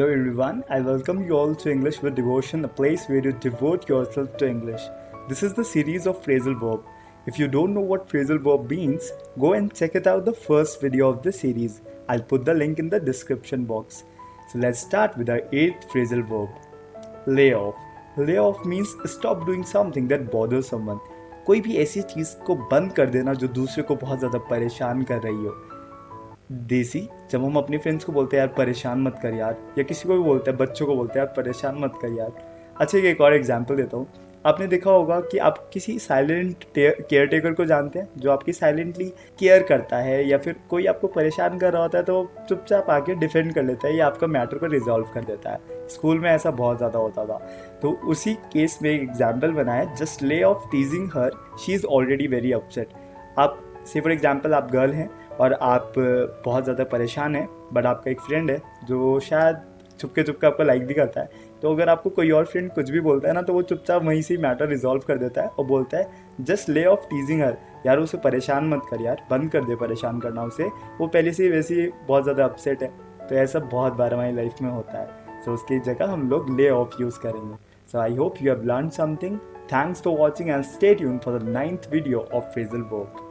Hello everyone, I welcome you all to English with Devotion, a place where you devote yourself to English. This is the series of phrasal verb. If you don't know what phrasal verb means, go and check it out the first video of the series. I'll put the link in the description box. So let's start with our 8th phrasal verb. Lay off. Lay off means stop doing something that bothers someone. कोई भी ऐसी चीज़ को बंद कर देना जो दूसरे को बहुत ज़्यादा परेशान कर रही हो. देसी जब हम अपने फ्रेंड्स को बोलते हैं यार परेशान मत कर यार, या किसी को भी बोलते हैं, बच्चों को बोलते हैं यार परेशान मत कर यार. अच्छा, एक और एग्जांपल देता हूँ. आपने देखा होगा कि आप किसी साइलेंट केयर टेकर को जानते हैं जो आपकी साइलेंटली केयर करता है, या फिर कोई आपको परेशान कर रहा होता है तो वो चुपचाप आके डिफेंड कर लेता है या आपका मैटर को रिजॉल्व कर देता है. स्कूल में ऐसा बहुत ज़्यादा होता था. तो उसी केस में एक एग्जाम्पल बनाया, just lay off टीजिंग her, she is already very upset. आप से फॉर एग्जाम्पल आप गर्ल हैं और आप बहुत ज़्यादा परेशान हैं, बट आपका एक फ्रेंड है जो शायद चुपके आपको लाइक भी करता है. तो अगर आपको कोई और फ्रेंड कुछ भी बोलता है ना, तो वो चुपचाप वहीं से मैटर रिजॉल्व कर देता है और बोलता है जस्ट ले ऑफ टीजिंग हर, यार उसे परेशान मत कर यार, बंद कर दे परेशान करना उसे, वो पहले से ही वैसे ही बहुत ज़्यादा अपसेट है. तो ऐसा बहुत बार हमारी लाइफ में होता है. सो उसकी जगह हम लोग ले ऑफ यूज़ करेंगे. So I hope you have learn something. Thanks for watching and stay tuned for the 9th video of phrasal verb.